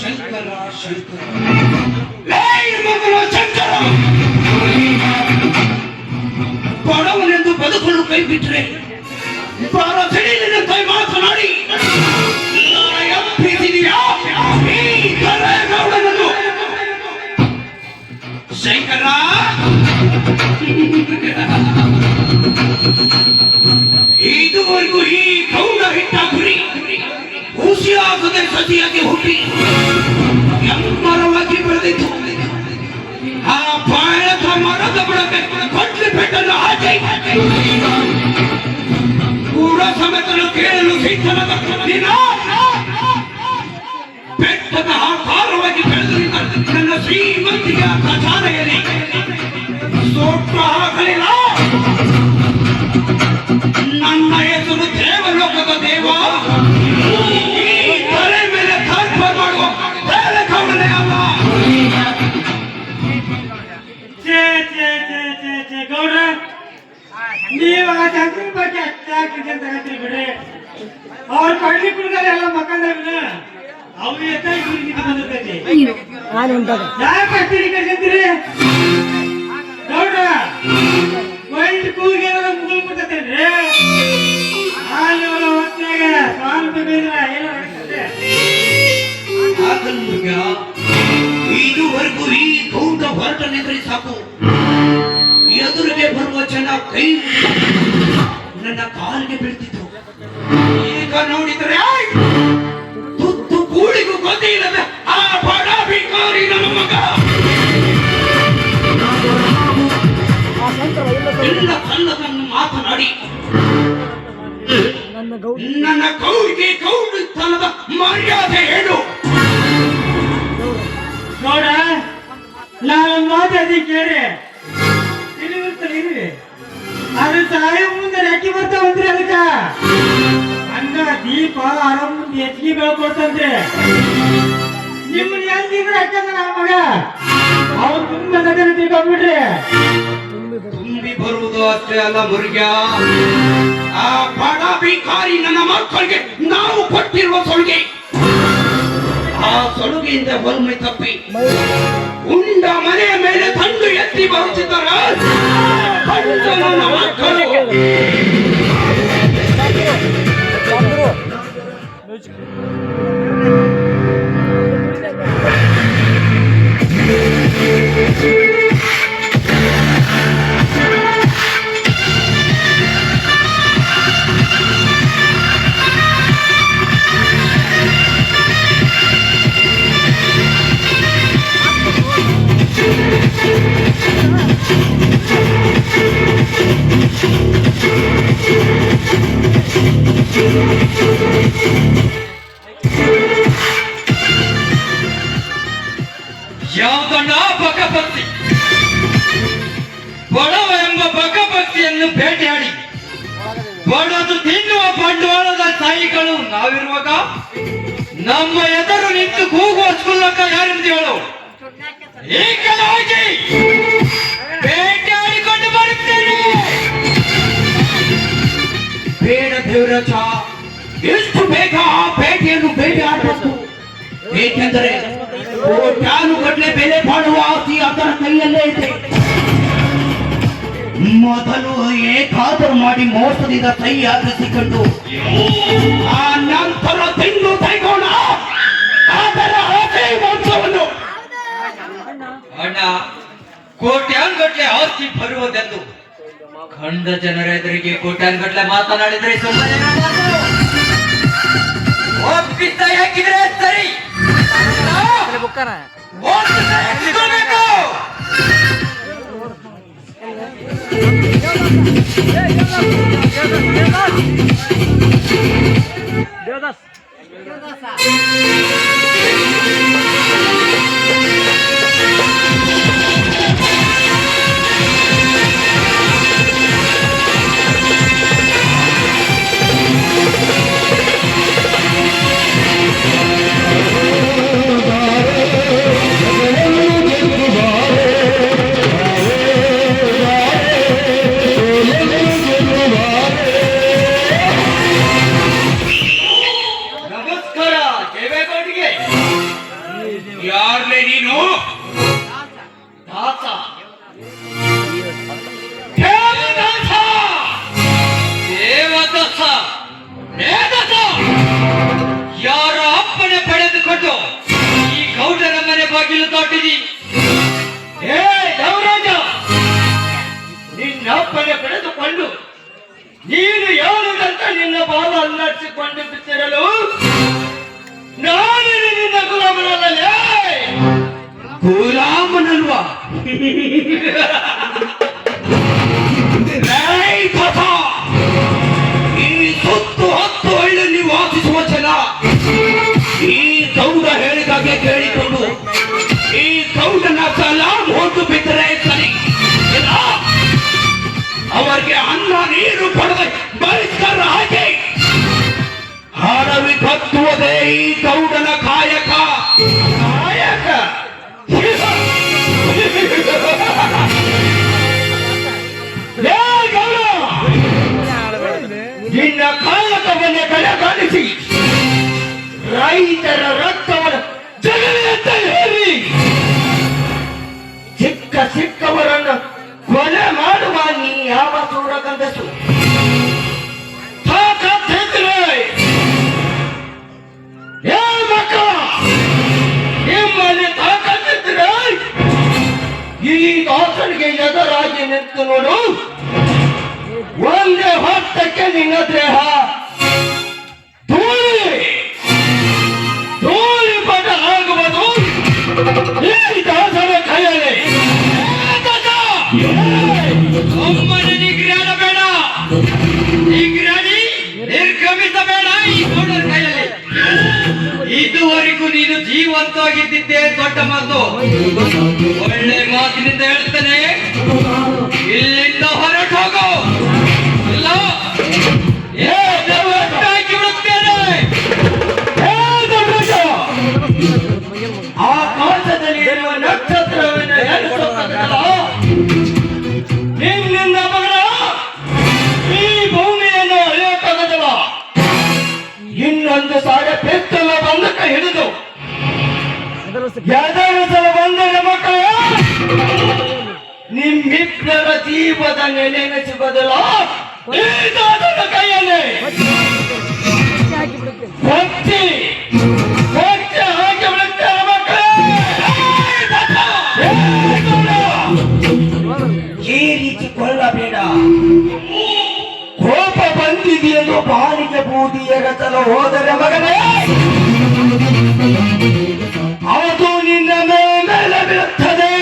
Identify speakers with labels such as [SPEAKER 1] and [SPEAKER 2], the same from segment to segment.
[SPEAKER 1] ಶಂಕರ ಶಂಕರ ಲೇ ಮಗನ ಶಂಕರ, ಬಡವನೆಂದು ಬದುಕಲು ಕೈ ಬಿಟ್ರೆ ಬರ ಸಿಡಿಲಿನ ಕೈ ಮಾತನಾಡಿ ಎಪ್ಪಿಸಿದೆಯಾ ಈ ಕರೇಗೌಡನನ್ನು? ಶಂಕರ, ಇದುವರೆಗೂ ಈ ಗೌಡ ಹಿಟ್ಟ ಗುರಿ ಹುಸಿಯಾಗದೆ ಸತಿಯಾಗಿ ಹುಟ್ಟಿ ಎಮ್ಮರವಾಗಿ ಬೆಳೆದಿತ್ತು. ಆ ಬಾಯಕ ಮರದ ಬುಡಕ್ಕೆ ಕೊಟ್ಲಿ ಪೆಟ್ಟನ್ನು ಹಾಕಿ ಕೂಡ ಸಮೇತನು ಕೇಳಲು ಸಿದ್ಧನಾದ ಬೆಟ್ಟದ ಆಕಾರವಾಗಿ ಬೆಳೆದರಿಂದ ನನ್ನ ಶ್ರೀಮಂತಿಯ ಖಜಾನೆಯಲ್ಲಿ ಸೊಟ್ಟು ಹಾಕಲಿಲ್ಲ. ನನ್ನ ಹೆಸರು ದೇವಲೋಕದ ದೇವ, ಈ ತಲೆ ಮೇಲೆ ತರ್ಪ ಮಾಡುವ ಕೌಡನೇ ಅಲ್ಲ.
[SPEAKER 2] ಗೌಡ್ರ, ನೀವು ಆ ಶಂಕರನ ಬಗ್ಗೆ ಅಷ್ಟಾಗಿ ತಗತ್ರಿ ಬಿಡ್ರಿ. ಅವ್ರ ಕಡ್ಲಿ ಕುಡ್ದಾರೆ ಎಲ್ಲ ಮಕ್ಕಂದ್ರ ಅವು ಎತ್ತ ಬಂದಿರ್ತೈತಿ. ಯಾಕೆ ಅಷ್ಟಿರಿ ಕರ್ಸಂತೀರಿ ಗೌಡ್ರ? ಒಳ್ಳೆ ಕೂಗಿ ಮುಗಿಲ್ ಬಿಡ್ತೈತೇನ್ರಿ? ಹಾಲು ಹೊತ್ನಾಗ ಕಾಲು ಬೇಕಿದ್ರ ಏನೋ
[SPEAKER 1] ಇದುವರೆಗೂ ಈ ಗೌಡ ಹೊರಟನೆಂದ್ರೆ ಸಾಕು, ಎದುರಿಗೆ ಬರುವ ಜನ ಕೈ ನನ್ನ ಕಾಲಿಗೆ ಬೀಳ್ತಿದ್ರು. ಈಗ ನೋಡಿದ್ರೆ ತುತ್ತು ಕೂಳಿಗೂ ಗೊತ್ತೇ ಇಲ್ಲದ ಆ ಬಡ ಭಿಕಾರಿ ನನ್ನ ಮಗ ಎಲ್ಲ ಕಲ್ಲದನ್ನು ಮಾತನಾಡಿ ನನ್ನ ಗೌಡಿಗೆ ಗೌಡತನದ ಮರ್ಯಾದೆ ಹೇಳು.
[SPEAKER 2] ಗೌಡ, ನಾನು ಮಾತಾಡಿ ಕೇಳಿ ತಿಳಿಯುತ್ತಲೇ ಅದು ಸಾಯ ಮುಂದೆ ರೆಕ್ಕಿ ಬರ್ತಾವಂತ್ರಿ. ಅದಕ್ಕ ಹಂಗ ದೀಪ ಆರಾಮ್ ಹೆಚ್ಚಿಗೆ ಬೆಳ್ಕೊಡ್ತಂತ್ರಿ. ನಿಮ್ಮನ್ನ ಎಲ್ದಿದ್ರೆ ಹಾಕಂದ ನಮ್ಮ ಮಗ ಅವ್ರು ತುಂಬ ನಗರ ತಿಳ್ಕೊಂಡ್ಬಿಡ್ರಿ.
[SPEAKER 1] ತುಂಬಿ ಬರುವುದು ಅಷ್ಟೇ ಅಲ್ಲ ಮುರುಗ, ಆ ಬಡ ಭಿಕಾರಿ ನನ್ನ ಮಕ್ಕಳಿಗೆ ನಾವು ಕೊಟ್ಟಿರುವ ಸೊಳ್ಗೆ, ಆ ಸೊಳುಗೆಯಿಂದ ಹೊಲ್ಮೆ ತಪ್ಪಿ ಉಂಡ ಮನೆಯ ಮೇಲೆ ತಂಡು ಎತ್ತಿ ಬರುತ್ತಿದ್ದಾರೆ ನನ್ನ ಮಕ್ಕಳು. ಯಾವುದನ್ನ ಬಕಭಕ್ತಿ, ಬಡವ ಎಂಬ ಬಕಭಕ್ತಿಯನ್ನು ಬೇಟೆಯಾಡಿ ಬಡದು ತಿನ್ನುವ ಬಂಡವಾಳದ ತಾಯಿಗಳು ನಾವಿರುವಾಗ ನಮ್ಮ ಎದುರು ನಿಂತು ಕೂಗುವ ಸ್ಕೂಲಕ್ಕ ಯಾರೆಂದು ಹೇಳು? ಈ ಕಡೆ ಹೋಗಿ ಬೇಟೆಯಾಡಿಕೊಂಡು ಬರುತ್ತೇನೆ. ಬೇಡ ದೇವರಾಜ, ಎಷ್ಟು ಬೇಗ ಆ ಬೇಟೆಯನ್ನು ಬೇಟೆಯಾಡಬೇಕು. ಏಕೆಂದರೆ ಕೋಟ್ಯಾನುಗಟ್ಟಲೆ ಬೆಲೆ ಬಾಳುವ ಆಸ್ತಿ ಅದರ ಕೈಯಲ್ಲೇ ಇದೆ. ಮೊದಲು ಏಕಾದರೂ ಮಾಡಿ ಮೋಸದಿಂದ ಕೈ ಆಗಿಸಿಕೊಂಡು ಆ ನಂತರ ತಿಂದು ತೆಗೋಣ ಅದರ ಆಸೆ ವಂಶವನ್ನು. ಅಣ್ಣ, ಕೋಟ್ಯಾನುಗಟ್ಟಲೆ ಆಸ್ತಿ ಬರುವುದೆಂದು ಕಂಡ ಜನರ ಎದುರಿಗೆ ಕೋಟ್ಯಾನುಗಟ್ಟಲೆ ಮಾತನಾಡಿದ್ರೆ ಸುಮ್ಮನೆ ಒಪ್ಪಿತ ಯಾಕಿದ್ರೆ ಸರಿ.
[SPEAKER 2] ದೇವದಾಸ್
[SPEAKER 1] ನಮಸ್ಕಾರ, ಈ ಗೌಡರ ಮನೆ ಬಾಗಿಲು ತಟ್ಟಿದಿ.
[SPEAKER 2] ಏ ದೇವರಾಜ, ನಿನ್ನಪ್ಪನೆ ಪಡೆದುಕೊಂಡು ನೀನು ಯಾವುದಂತ ನಿನ್ನ ಬಾಲ ಅಲ್ಲಾಡಿಸಿಕೊಂಡು ಬಿಟ್ಟಿರಲು ನಾನು ನಿನ್ನ ಗುಲಾಮನಲ್ಲೇ.
[SPEAKER 1] ಗುಲಾಮನಲ್ವಾ? ಏಯ್ ಕಥ! ಈ ಸುತ್ತು ಹತ್ತು ಹಳ್ಳಿಯಲ್ಲಿ ವಾಸಿಸುವ ಜನ ಈ ಗೌಡ ಹೇಳಿದಾಗೆ ಕೇಳಿಕೊಂಡು ಈ ಗೌಡನ ಸಲಾಮ್ ಹೊತ್ತು ಬಿದ್ದರೆ ಸರಿ, ಇಲ್ಲ ಅವರಿಗೆ ಅನ್ನ ನೀರು ಕೊಡದೆ ಬಹಿಷ್ಕಾರ ಹಾಕಿ ಹರವಿ ಕತ್ತುವುದೇ ಈ ಗೌಡನ ಕಾಯಕ.
[SPEAKER 2] ನಾಯಕ ಏ ಗೌಡ, ನಿನ್ನ ಕಾಯಕವನ್ನೇ ಕಡೆಗಾಣಿಸಿ ರೈತರ ರಕ್ತವನ್ನು ಜಗಲಿ ಅಂತ ಹೇಳಿ ಸಿಕ್ಕ ಸಿಕ್ಕವರನ್ನು ಕೊಲೆ ಮಾಡುವ ನೀ ಯಾವ ಸೂರ ಗಂಧಸು? ಏ ಮಕ್ಕಳ, ನಿಮ್ಮಲ್ಲಿ ತಾಕತ್ತಿದ್ರೆ ಈ ದಾಸನಿಗೆ ಎದುರಾಗಿ ನಿಂತು ನೋಡು. ಒಂದೇ ಹೊತ್ತಕ್ಕೆ ನಿನ್ನ ದೇಹ ಧೂಳಿ ಪಟ ಆಗುವುದು ಈ ದಾಸನ ಕೈಯಲ್ಲಿ.
[SPEAKER 1] ಒಮ್ಮನೆ ನಿಗ್ರಹ ಬೇಡ, ನಿಗ್ರಹಿ ನಿರ್ಗಮಿಸಬೇಡ ಈ ಗೌಡರ ಕೈಯಲ್ಲಿ. ಇದುವರೆಗೂ ನೀನು ಜೀವಂತವಾಗಿದ್ದಿದ್ದೇ ದೊಡ್ಡ ಮಾತು. ಒಳ್ಳೆ ಮಾತಿನಿಂದ ಹೇಳ್ತೇನೆ, ಇಲ್ಲಿಂದ ಹೊರಟು ಹೋಗು, ಇಲ್ಲ ಹಾಕಿ ಬಿಡುತ್ತೇನೆ.
[SPEAKER 2] ಆಕಾಶದಲ್ಲಿ ಇರುವ ನಕ್ಷತ್ರವನ್ನು ಎಣಿಸುತ್ತದಲ್ಲ, ನಿನ್ನಿಂದ ಮಗಳ ಈ ಭೂಮಿಯನ್ನು ಅಳೆಯಕ್ಕಾಗದಲ್ಲ. ಇನ್ನೊಂದು ಸಾರಿ ಪೆತ್ತಲ ಬಂದಕ ಹಿಡಿದು ಎದರಿಸಲು ಬಂದರೆ ಮಕ್ಕಳ ನಿಮ್ಮಿಬ್ಬರ ಜೀವದ ನೆಲೆನೆಸಿ ಬದಲ ಈ ದಾಸನ ಕೈಯಲ್ಲಿ ಭಕ್ತಿ ಹಾಕಿ ಬಿಡುತ್ತಾರೆ ಮಕ್ಕಳೇ. ಈ ರೀತಿ ಕೊಳ್ಳಬೇಡ. ಕೋಪ ಬಂದಿದೆಯೆಂದು ಬಾಲಿಗೆ ಬೂದಿ ಎರಚಲು ಹೋದರೆ ಮಗನೇ ಅದು ನಿನ್ನ ಮೇಲೆ ಬೀಳುತ್ತದೆ.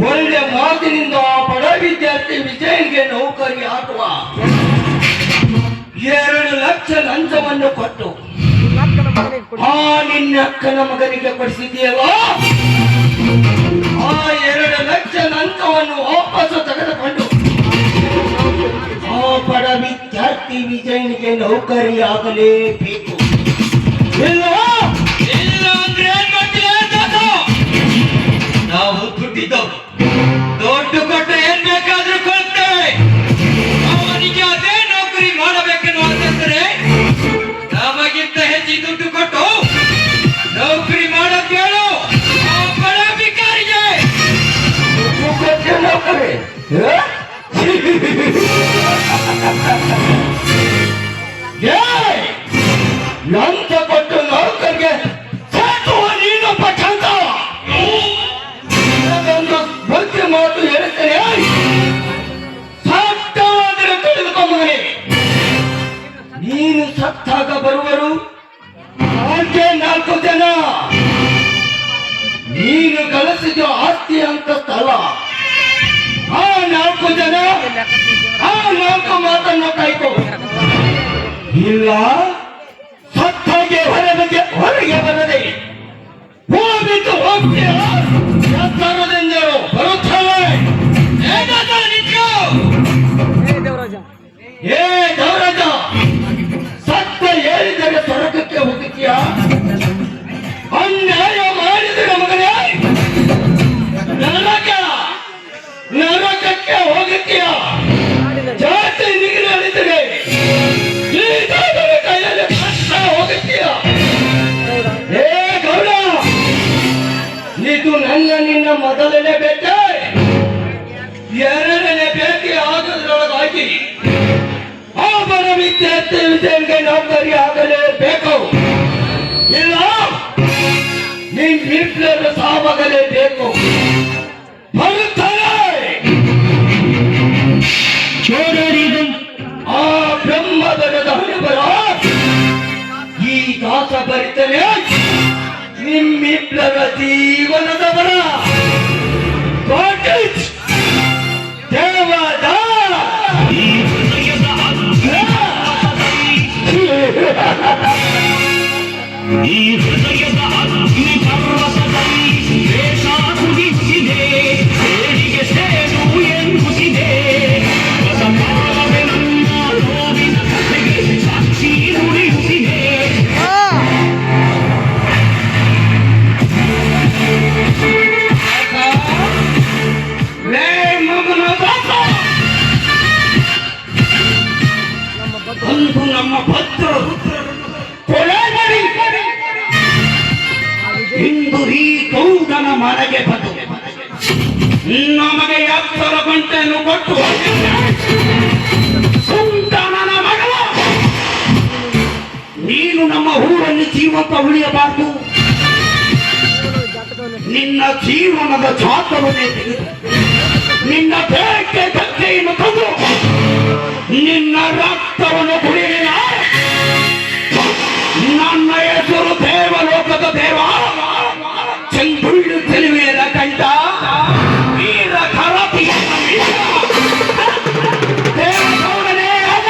[SPEAKER 2] ಒಳ್ಳೆ ಮಾತಿನಿಂದ ಆ ಬಡ ವಿದ್ಯಾರ್ಥಿ ವಿಜಯನ್ಗೆ ನೌಕರಿ ಹಾಕುವ 2 ಲಕ್ಷ ಲಂಚವನ್ನು ಕೊಟ್ಟು ಆ ನಿನ್ನ ಅಕ್ಕನ ಮಗನಿಗೆ ಕೊಡಿಸಿದೆಯಲ್ಲ, ಆ 2 ಲಕ್ಷ ಲಂಚವನ್ನು ವಾಪಸ್ಸು ತೆಗೆದುಕೊಂಡು ಆ ಬಡ ವಿದ್ಯಾರ್ಥಿ ವಿಜಯನಿಗೆ ನೌಕರಿ ಆಗಲೇಬೇಕು. ಇಲ್ಲ
[SPEAKER 1] ಇಲ್ಲ ಅಂದ್ರೆ ಏನ್ ಮಾಡ್ತೀಯ ತಾತ? ನಾವು ದುಡ್ಡಿದ್ದವು, ದುಡ್ಡು ಕೊಟ್ಟು ಏನ್ ಬೇಕಾದ್ರೂ ಕೊಡ್ತೇವೆ. ಅವನಿಗೆ ಅದೇ ನೌಕರಿ ಮಾಡಬೇಕೆನ್ನುವ ಅಂತಂದ್ರೆ ನಮಗಿಂತ ಹೆಚ್ಚಿ ದುಡ್ಡು ಕೊಟ್ಟು ನೌಕರಿ ಮಾಡೋದ್ ಹೇಳು ಆ ಬಡ ಭಿಕಾರಿಗೆ.
[SPEAKER 2] ನೌಕರಿ ಲಂಚ ಕೊಟ್ಟು ನೌಕರಿಗೆ ಸಾಕುವ ನೀನೊಬ್ಬ ಚಂದ. ಒಂದು ಬುದ್ಧಿ ಮಾತು ಹೇಳ್ತೇನೆ, ಸತ್ತವಾದರೆ ತಿಳಿದುಕೊಂಬನೆ. ನೀನು ಸತ್ತಾಗ ಬರುವರು ಹಾಗೆ 4 ಜನ. ನೀನು ಗಳಿಸಿದ ಆಸ್ತಿ ಅಂತ ಸ್ಥಳ ಆ 4 ಜನ ಆ 4 ಮಾತನ್ನು ಕಾಯ್ಕೋ. ಇಲ್ಲ ಸತ್ತಾಗೆ ಹೊರಗೆ ಬರದೆ ಹೋಗಿದ್ದು ಹೋಗ್ತೀಯ. ಎತ್ತರದಿಂದಲೂ ಬರುತ್ತವೆ. ಏ ದೇವರಾಜ, ಸತ್ತ ಹೇಳಿದರೆ ಸ್ವರ್ಗಕ್ಕೆ ಹೋಗುತ್ತೀಯ, ಅನ್ಯಾಯ ಮಾಡಿದರೆ ಮಗನೇ ನರಕಕ್ಕೆ ಹೋಗುತ್ತೀಯ. ಜಾತಿ ನಿಗ್ರಹಿಸಿದರೆ ಈ ದಾಸನ ಕೈಯಲ್ಲಿ ಕಷ್ಟ ಹೋಗುತ್ತೀಯ. ಏ ಗೌಡ, ಇದು ನಿನ್ನ ಮೊದಲನೇ ಭೇಟಿ. 2ನೇ ಭೇಟಿ ಆಗೋದ್ರೊಳಗಾಗಿ ಆ ಹೋಗಲೇಬೇಕು. ಬರುತ್ತಾರೆ
[SPEAKER 3] ಚೋರರಿಗೂ
[SPEAKER 2] ಆ ಬ್ರಹ್ಮದರದ ಹಣೆಬರ ಈ ದಾಸ ಬರಿತನೆ ನಿಮ್ಮಿಬ್ಬರ ಜೀವನದವರ ದೇವದ
[SPEAKER 3] ಈ ಹೃದಯದ ಈ ಹೃದಯದ ಅಗ್ನಿ ಪರ್ವತದಲ್ಲಿ ದ್ವೇಷ ಕುದಿಸಿದೆ, ಸೇಡಿಗೆ ಸೇಡು ಎನ್ನುತ್ತಿದೆ. ಬಸಮಾವೆ ನನ್ನ ನೋವಿನ ಕಥೆಗೆ ಸಾಕ್ಷಿ ನುಡಿಯುತ್ತಿದೆ.
[SPEAKER 2] ಲೇ ಮಗನ ದಾಸ, ಅಂದು ನಮ್ಮ ಭದ್ರರು ಕೊಲೆ ಮಾಡಿ ಇಂದು ಈ ಗೌಡನ ಮನೆಗೆ ಬಂದು ನಮಗೆ 10 ಗಂಟೆಯನ್ನು ಕೊಟ್ಟು ಸುಂದರನ ಮಗಳ ನೀನು ನಮ್ಮ ಊರಲ್ಲಿ ಜೀವಂತ ಉಳಿಯಬಾರದು. ನಿನ್ನ ಜೀವನದ ಜಾತವನ್ನೇ ತೆಗೆದು ನಿನ್ನ ಬೇಟೆ ಕತ್ತೆಯನ್ನು ತಂದು ನಿನ್ನ ರಕ್ತವನ್ನು ಕುಡಿಯಿನ. ನನ್ನ ಹೆಸರು ದೇವಲೋಕದ ದೇವ, ಚೆಂಗುಳ್ಳು ತಿಳಿವೆಯರ ಕಂಡ ವೀರ ಖರತಿಯ ದೇವಗೌಡನೇ ಅಲ್ಲ.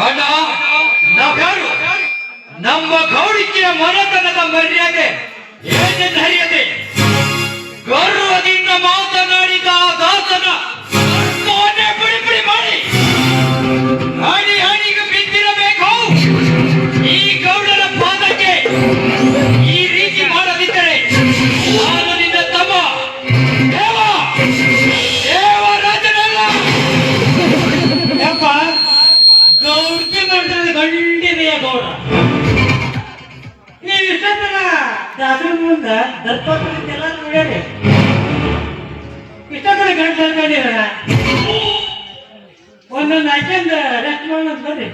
[SPEAKER 1] ಅಣ್ಣ, ನಾವ್ಯಾರು? ನಮ್ಮ ಗೌಡಿಕೆಯ ಮನೆತನದ ಮರ್ಯಾದೆ ಏನೆಂದು ಹರಿಯದೆ ಗೌರವದಿಂದ ಮಾತನಾಡಿದ ಆ ದಾಸನ ಮೊನ್ನೆ ಪುಡಿ ಪುಡಿ ಮಾಡಿ ಹಣಿ ಹಣಿಗೆ ಬಿದ್ದಿರಬೇಕು. ಈ ಗೌಡರ ಪಾದಕ್ಕೆ ಈ ರೀತಿ ಮಾಡದಿದ್ದರೆ ನಾನು ನಿನ್ನ ತಮ್ಮ ದೇವರಾಜನಲ್ಲ.
[SPEAKER 4] ಯಪ್ಪ ಗೌಡ್ಗೆ ಬಂದ್ರೆ ಗಂಡಿದೆಯ ಗೌಡ, ನೀವು ಇಷ್ಟೊತ್ತನ ದಾಸರ ಮುಂದ ದರ್ಪ ಎಲ್ಲ ನೋಡ್ಯಾರಿ. ಇಷ್ಟೊತ್ತನ ಗಂಟೆ ಅನ್ಕೊಂಡಿರ ಒಂದೊಂದು ಹಾಕ್ಯಂದ ರೆಸ್ಟ್ ಮಾಡೋದು ಬರ್ರಿ.